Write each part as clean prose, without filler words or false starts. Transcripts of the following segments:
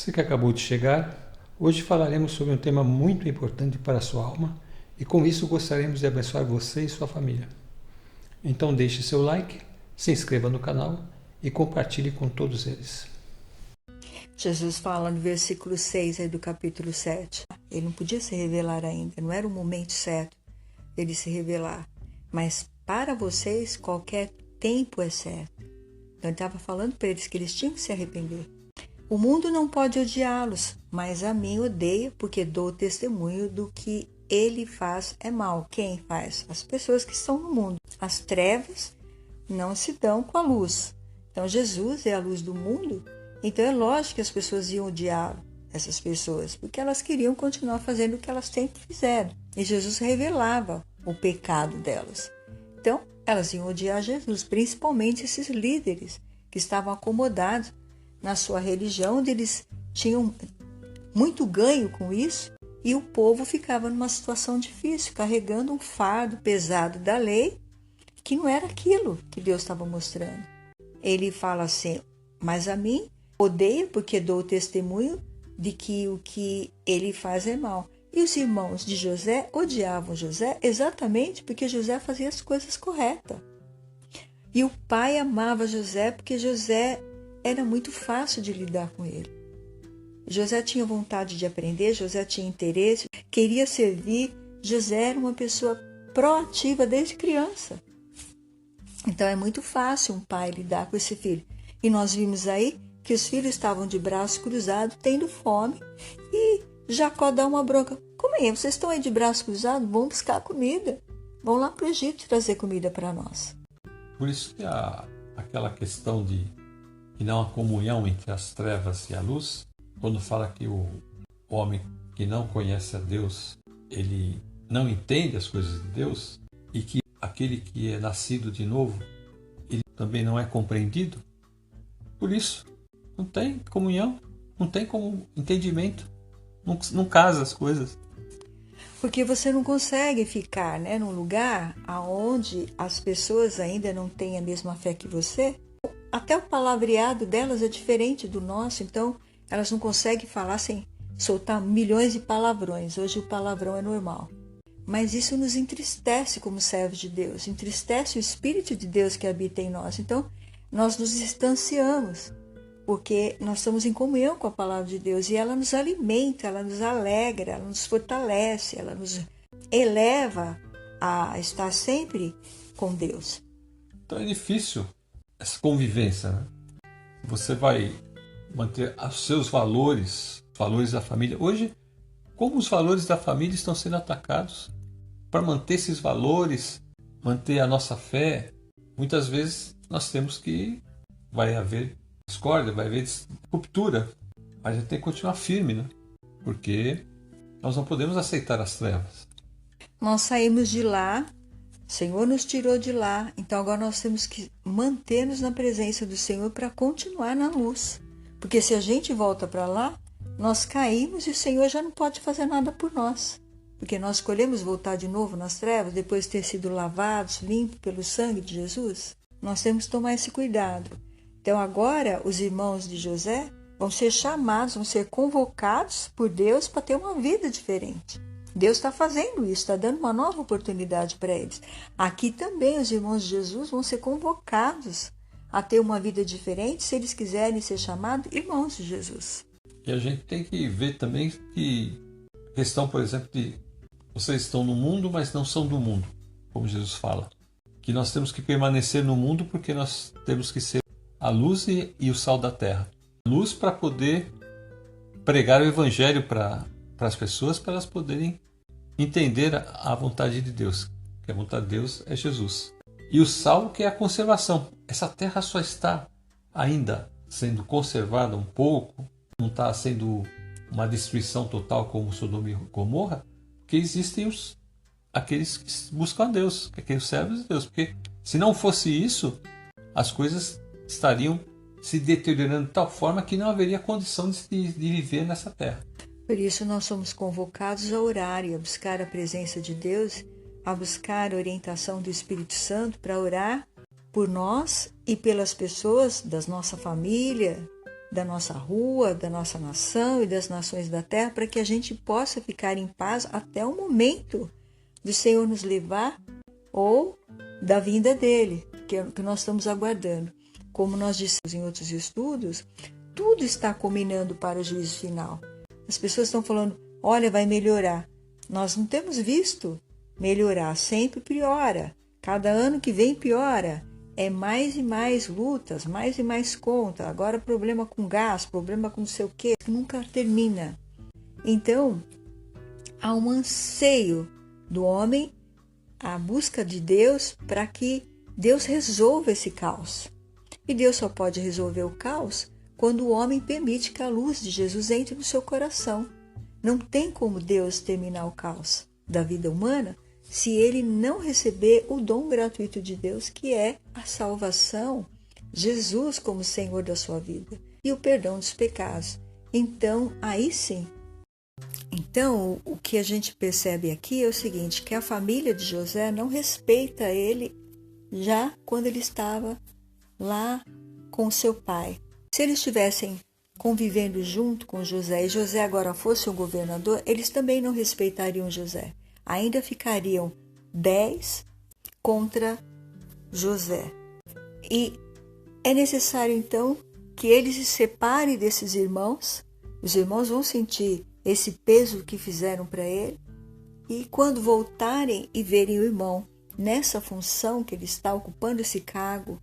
Você que acabou de chegar, hoje falaremos sobre um tema muito importante para a sua alma e com isso gostaríamos de abençoar você e sua família. Então deixe seu like, se inscreva no canal e compartilhe com todos eles. Jesus fala no versículo 6 aí do capítulo 7. Ele não podia se revelar ainda, não era o momento certo dele se revelar. Mas para vocês, qualquer tempo é certo. Então ele estava falando para eles que eles tinham que se arrepender. O mundo não pode odiá-los, mas a mim odeia porque dou testemunho do que ele faz é mal. Quem faz? As pessoas que estão no mundo. As trevas não se dão com a luz. Então Jesus é a luz do mundo. Então é lógico que as pessoas iam odiar essas pessoas, porque elas queriam continuar fazendo o que elas sempre fizeram. E Jesus revelava o pecado delas. Então elas iam odiar Jesus, principalmente esses líderes que estavam acomodados na sua religião, onde eles tinham muito ganho com isso, e o povo ficava numa situação difícil, carregando um fardo pesado da lei, que não era aquilo que Deus estava mostrando. Ele fala assim, mas a mim odeia porque dou testemunho de que o que ele faz é mal. E os irmãos de José odiavam José exatamente porque José fazia as coisas corretas. E o pai amava José porque José era muito fácil de lidar com ele. José tinha vontade de aprender, José tinha interesse, queria servir. José era uma pessoa proativa desde criança. Então é muito fácil um pai lidar com esse filho. E nós vimos aí que os filhos estavam de braços cruzados, tendo fome, e Jacó dá uma bronca. Como é? Vocês estão aí de braços cruzados? Vão buscar comida. Vão lá para o Egito trazer comida para nós. Por isso que aquela questão de que não há comunhão entre as trevas e a luz, quando fala que o homem que não conhece a Deus, ele não entende as coisas de Deus, e que aquele que é nascido de novo, ele também não é compreendido. Por isso, não tem comunhão, não tem como entendimento, não casa as coisas. Porque você não consegue ficar, num lugar onde as pessoas ainda não têm a mesma fé que você. Até o palavreado delas é diferente do nosso, então elas não conseguem falar sem soltar milhões de palavrões. Hoje o palavrão é normal. Mas isso nos entristece como servos de Deus, entristece o Espírito de Deus que habita em nós. Então nós nos distanciamos, porque nós estamos em comunhão com a palavra de Deus e ela nos alimenta, ela nos alegra, ela nos fortalece, ela nos eleva a estar sempre com Deus. Então é difícil essa convivência, né? Você vai manter os seus valores, os valores da família. Hoje, como os valores da família estão sendo atacados, para manter esses valores, manter a nossa fé, muitas vezes nós temos que, vai haver discórdia, vai haver ruptura, mas a gente tem que continuar firme, né? Porque nós não podemos aceitar as trevas. Nós saímos de lá, o Senhor nos tirou de lá, então agora nós temos que manter-nos na presença do Senhor para continuar na luz. Porque se a gente volta para lá, nós caímos e o Senhor já não pode fazer nada por nós. Porque nós escolhemos voltar de novo nas trevas, depois de ter sido lavados, limpos pelo sangue de Jesus. Nós temos que tomar esse cuidado. Então agora os irmãos de José vão ser chamados, vão ser convocados por Deus para ter uma vida diferente. Deus está fazendo isso, está dando uma nova oportunidade para eles. Aqui também os irmãos de Jesus vão ser convocados a ter uma vida diferente, se eles quiserem ser chamados irmãos de Jesus. E a gente tem que ver também que a questão, por exemplo, de vocês estão no mundo, mas não são do mundo, como Jesus fala. Que nós temos que permanecer no mundo porque nós temos que ser a luz e o sal da terra. Luz para poder pregar o evangelho para as pessoas, para elas poderem entender a vontade de Deus. Que a vontade de Deus é Jesus. E o sal, que é a conservação. Essa terra só está ainda sendo conservada um pouco, não está sendo uma destruição total como Sodoma e Gomorra, porque existem aqueles que buscam a Deus, aqueles servos de Deus. Porque se não fosse isso, as coisas estariam se deteriorando de tal forma que não haveria condição de viver nessa terra. Por isso nós somos convocados a orar e a buscar a presença de Deus, a buscar a orientação do Espírito Santo para orar por nós e pelas pessoas da nossa família, da nossa rua, da nossa nação e das nações da terra, para que a gente possa ficar em paz até o momento do Senhor nos levar ou da vinda dele, que é o que nós estamos aguardando. Como nós dissemos em outros estudos, tudo está combinando para o juízo final. As pessoas estão falando, olha, vai melhorar. Nós não temos visto melhorar, sempre piora. Cada ano que vem piora. É mais e mais lutas, mais e mais conta. Agora problema com gás, problema com não sei o quê, que nunca termina. Então, há um anseio do homem, a busca de Deus para que Deus resolva esse caos. E Deus só pode resolver o caos quando o homem permite que a luz de Jesus entre no seu coração. Não tem como Deus terminar o caos da vida humana se ele não receber o dom gratuito de Deus, que é a salvação, Jesus como Senhor da sua vida e o perdão dos pecados. Então, aí sim. Então, o que a gente percebe aqui é o seguinte, que a família de José não respeita ele já quando ele estava lá com seu pai. Se eles estivessem convivendo junto com José e José agora fosse o governador, eles também não respeitariam José. Ainda ficariam 10 contra José. E é necessário então que ele se separe desses irmãos. Os irmãos vão sentir esse peso que fizeram para ele. E quando voltarem e verem o irmão nessa função que ele está ocupando, esse cargo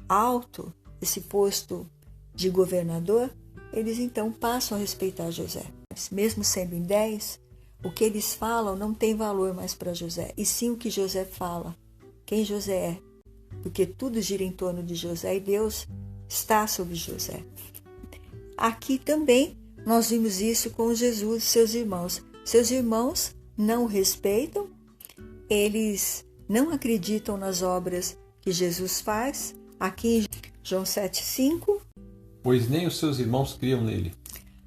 alto, esse posto de governador, eles então passam a respeitar José. Mesmo sendo em 10, o que eles falam não tem valor mais para José, e sim o que José fala, quem José é, porque tudo gira em torno de José e Deus está sobre José. Aqui também nós vimos isso com Jesus, seus irmãos. Seus irmãos não o respeitam, eles não acreditam nas obras que Jesus faz. Aqui em João 7,5. Pois nem os seus irmãos criam nele.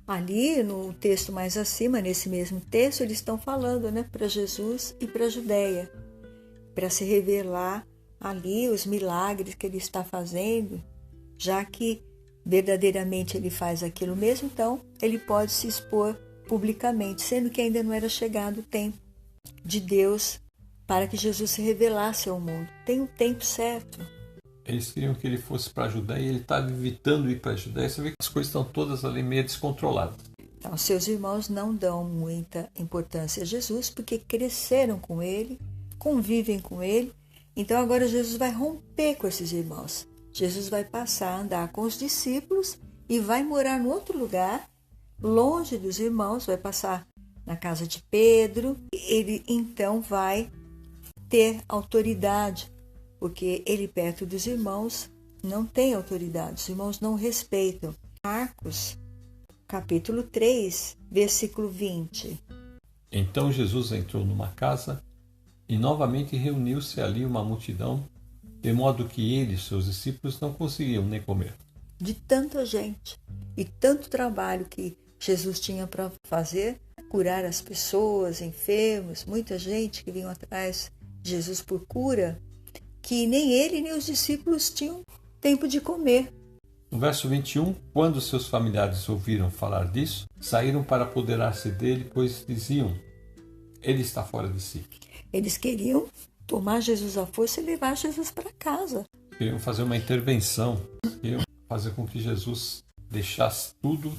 Ali no texto mais acima, nesse mesmo texto, eles estão falando, para Jesus e para a Judéia, para se revelar ali os milagres que ele está fazendo, já que verdadeiramente ele faz aquilo mesmo, então ele pode se expor publicamente, sendo que ainda não era chegado o tempo de Deus para que Jesus se revelasse ao mundo. Tem um tempo certo. Eles queriam que ele fosse para a Judéia e ele estava evitando ir para a Judéia. Você vê que as coisas estão todas ali meio descontroladas. Então, seus irmãos não dão muita importância a Jesus porque cresceram com ele, convivem com ele. Então, agora Jesus vai romper com esses irmãos. Jesus vai passar a andar com os discípulos e vai morar em outro lugar, longe dos irmãos, vai passar na casa de Pedro. Ele, então, vai ter autoridade, porque ele perto dos irmãos não tem autoridade, os irmãos não respeitam. Marcos, capítulo 3, versículo 20. Então Jesus entrou numa casa e novamente reuniu-se ali uma multidão, de modo que ele e seus discípulos não conseguiam nem comer. De tanta gente e tanto trabalho que Jesus tinha para fazer, curar as pessoas, enfermos, muita gente que vinha atrás de Jesus por cura, que nem ele nem os discípulos tinham tempo de comer. No verso 21, quando seus familiares ouviram falar disso, saíram para apoderar-se dele, pois diziam, ele está fora de si. Eles queriam tomar Jesus à força e levar Jesus para casa. Queriam fazer uma intervenção, queriam fazer com que Jesus deixasse tudo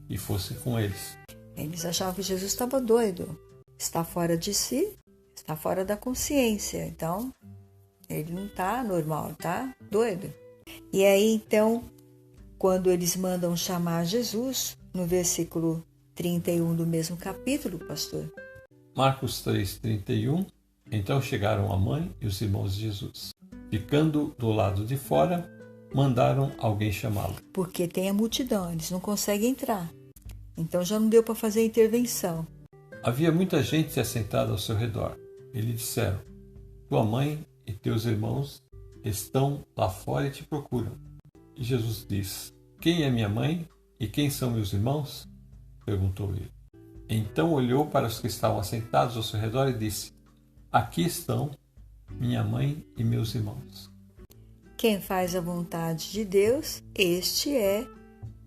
e fosse com eles. Eles achavam que Jesus estava doido, está fora de si, está fora da consciência, então ele não está normal, está doido. E aí, então, quando eles mandam chamar Jesus, no versículo 31 do mesmo capítulo, pastor. Marcos 3:31. Então chegaram a mãe e os irmãos de Jesus. Ficando do lado de fora, mandaram alguém chamá-lo. Porque tem a multidão, eles não conseguem entrar. Então já não deu para fazer a intervenção. Havia muita gente assentada ao seu redor. E lhe disseram, tua mãe e teus irmãos estão lá fora e te procuram. E Jesus diz, quem é minha mãe e quem são meus irmãos? Perguntou ele. Então olhou para os que estavam assentados ao seu redor e disse, aqui estão minha mãe e meus irmãos. Quem faz a vontade de Deus, este é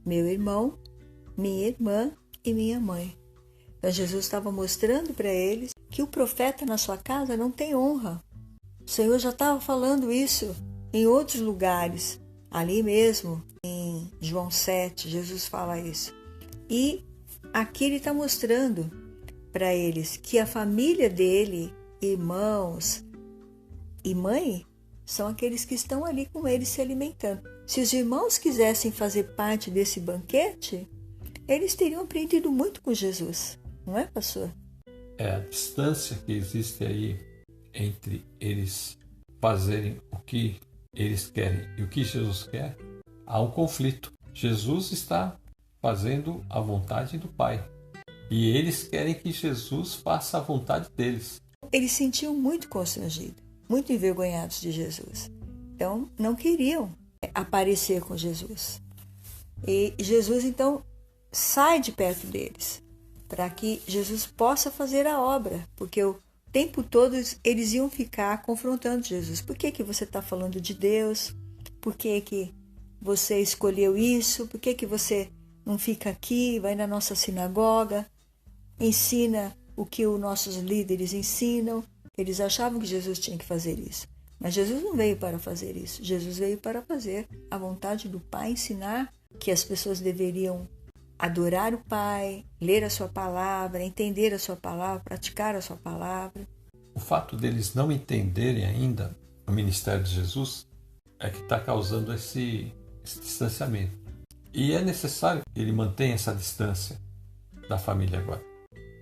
meu irmão, minha irmã e minha mãe. Então Jesus estava mostrando para eles que o profeta na sua casa não tem honra. O Senhor já estava falando isso em outros lugares, ali mesmo em João 7, Jesus fala isso. E aqui ele está mostrando para eles que a família dele, irmãos e mãe, são aqueles que estão ali com ele se alimentando. Se os irmãos quisessem fazer parte desse banquete, eles teriam aprendido muito com Jesus, não é, pastor? A distância que existe aí entre eles fazerem o que eles querem e o que Jesus quer, há um conflito. Jesus está fazendo a vontade do Pai e eles querem que Jesus faça a vontade deles. Eles se sentiam muito constrangidos, muito envergonhados de Jesus. Então, não queriam aparecer com Jesus. E Jesus, então, sai de perto deles, para que Jesus possa fazer a obra, porque o tempo todo eles iam ficar confrontando Jesus. Por que você está falando de Deus? Por que você escolheu isso? Por que você não fica aqui, vai na nossa sinagoga, ensina o que os nossos líderes ensinam? Eles achavam que Jesus tinha que fazer isso. Mas Jesus não veio para fazer isso. Jesus veio para fazer a vontade do Pai, ensinar que as pessoas deveriam adorar o Pai, ler a sua palavra, entender a sua palavra, praticar a sua palavra. O fato deles não entenderem ainda o ministério de Jesus é que está causando esse distanciamento. E é necessário que ele mantenha essa distância da família agora.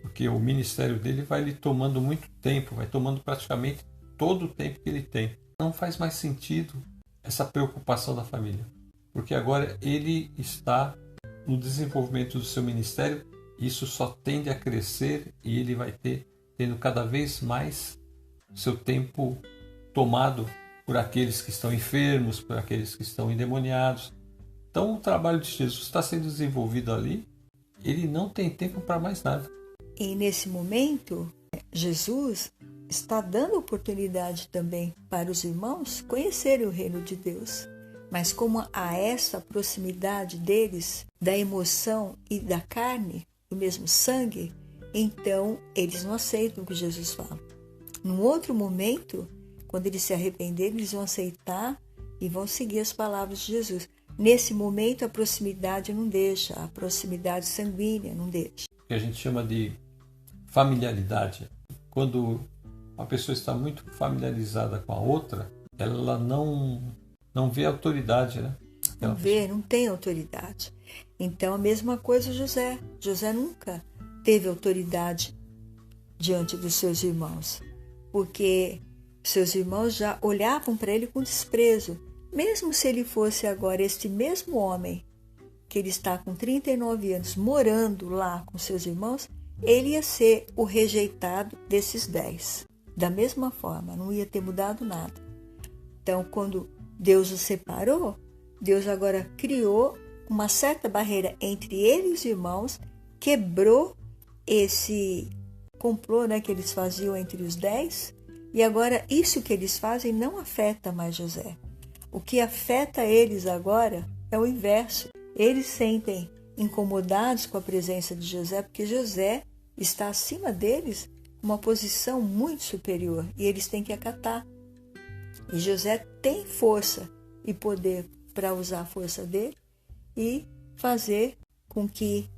Porque o ministério dele vai lhe tomando muito tempo, vai tomando praticamente todo o tempo que ele tem. Não faz mais sentido essa preocupação da família. Porque agora ele está no desenvolvimento do seu ministério, isso só tende a crescer e ele vai tendo cada vez mais seu tempo tomado por aqueles que estão enfermos, por aqueles que estão endemoniados. Então o trabalho de Jesus está sendo desenvolvido ali, ele não tem tempo para mais nada. E nesse momento, Jesus está dando oportunidade também para os irmãos conhecerem o reino de Deus. Mas como há essa proximidade deles, da emoção e da carne, do mesmo sangue, então eles não aceitam o que Jesus fala. Num outro momento, quando eles se arrependerem, eles vão aceitar e vão seguir as palavras de Jesus. Nesse momento, a proximidade não deixa, a proximidade sanguínea não deixa. O que a gente chama de familiaridade. Quando a pessoa está muito familiarizada com a outra, ela não vê autoridade, né? Não tem autoridade. Então, a mesma coisa José. José nunca teve autoridade diante dos seus irmãos, porque seus irmãos já olhavam para ele com desprezo. Mesmo se ele fosse agora este mesmo homem, que ele está com 39 anos, morando lá com seus irmãos, ele ia ser o rejeitado desses 10. Da mesma forma, não ia ter mudado nada. Então, quando Deus os separou, Deus agora criou uma certa barreira entre ele e os irmãos, quebrou esse complô, né, que eles faziam entre os 10, e agora isso que eles fazem não afeta mais José. O que afeta eles agora é o inverso. Eles sentem incomodados com a presença de José, porque José está acima deles, uma posição muito superior, e eles têm que acatar. E José tem força e poder para usar a força dele e fazer com que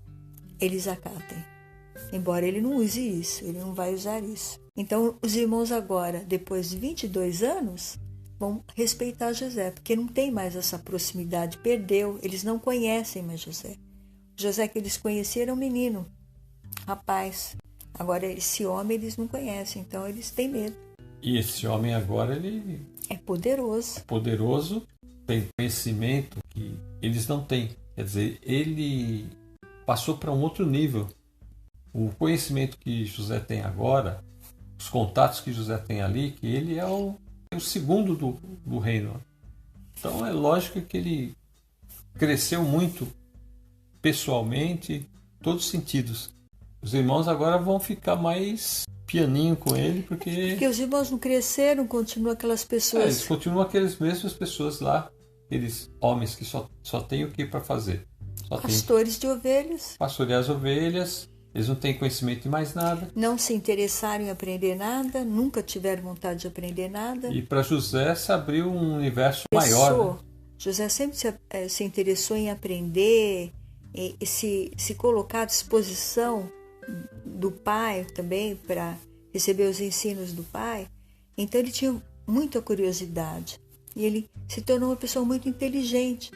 eles acatem. Embora ele não use isso, ele não vai usar isso. Então, os irmãos agora, depois de 22 anos, vão respeitar José, porque não tem mais essa proximidade, perdeu, eles não conhecem mais José. José que eles conheceram é um menino, rapaz. Agora, esse homem eles não conhecem, então eles têm medo. E esse homem agora, ele é poderoso. Tem conhecimento que eles não têm. Quer dizer, ele passou para um outro nível. O conhecimento que José tem agora, os contatos que José tem ali, que ele é o segundo do reino. Então é lógico que ele cresceu muito pessoalmente, em todos os sentidos. Os irmãos agora vão ficar mais pianinho com ele, porque os irmãos não cresceram, continuam aquelas pessoas. Eles continuam aquelas mesmas pessoas lá, aqueles homens que só têm o que para fazer. Só tem Pastores de ovelhas. pastorear as ovelhas, eles não têm conhecimento de mais nada. Não se interessaram em aprender nada, nunca tiveram vontade de aprender nada. E para José se abriu um universo maior. Né? José sempre se interessou em aprender, e se colocar à disposição do pai também para receber os ensinos do pai. Então ele tinha muita curiosidade e ele se tornou uma pessoa muito inteligente.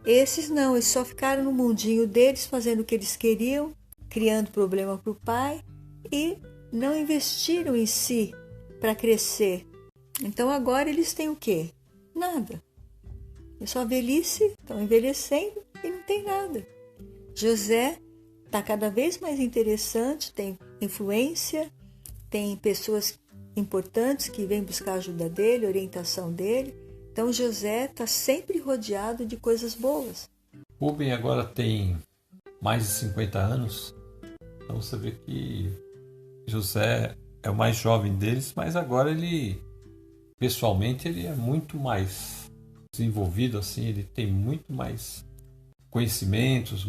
Esses não, eles só ficaram no mundinho deles, fazendo o que eles queriam, criando problema para o pai e não investiram em si para crescer. Então agora eles têm o quê? Nada. É só velhice, estão envelhecendo e não tem nada. José está cada vez mais interessante, tem influência, tem pessoas importantes que vêm buscar a ajuda dele, orientação dele. Então José está sempre rodeado de coisas boas. Rubem agora tem mais de 50 anos. Então você vê que José é o mais jovem deles, mas agora ele, pessoalmente, ele é muito mais desenvolvido, assim, ele tem muito mais conhecimentos,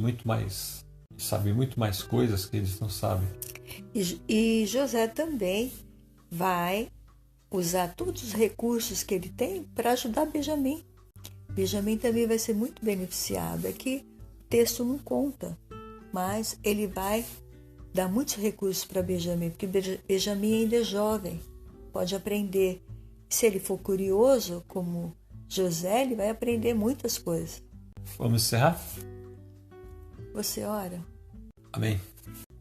sabe muito mais coisas que eles não sabem. E José também vai usar todos os recursos que ele tem para ajudar Benjamim. Benjamim também vai ser muito beneficiado. Aqui o texto não conta, mas ele vai dar muitos recursos para Benjamim, porque Benjamim ainda é jovem, pode aprender. Se ele for curioso, como José, ele vai aprender muitas coisas. Vamos encerrar? Você ora? Amém.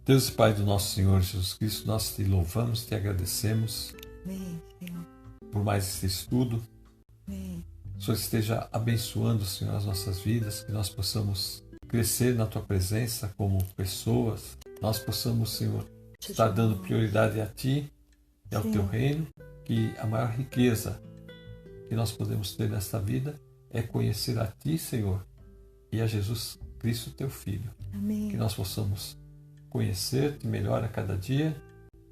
Deus e Pai do nosso Senhor Jesus Cristo, nós te louvamos, te agradecemos. Amém, Senhor. Por mais esse estudo. Amém. O Senhor esteja abençoando, Senhor, as nossas vidas, que nós possamos crescer na Tua presença como pessoas, nós possamos, Senhor, estar dando prioridade a Ti e ao Teu reino, que a maior riqueza que nós podemos ter nesta vida é conhecer a Ti, Senhor, e a Jesus Cristo, Teu Filho. Amém. Que nós possamos conhecer-te melhor a cada dia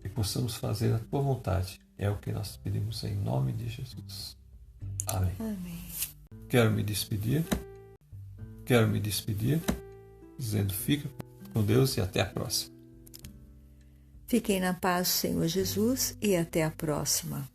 e possamos fazer a Tua vontade. É o que nós pedimos em nome de Jesus. Amém. Amém. Quero me despedir dizendo fica com Deus e até a próxima. Fiquem na paz, Senhor Jesus, e até a próxima.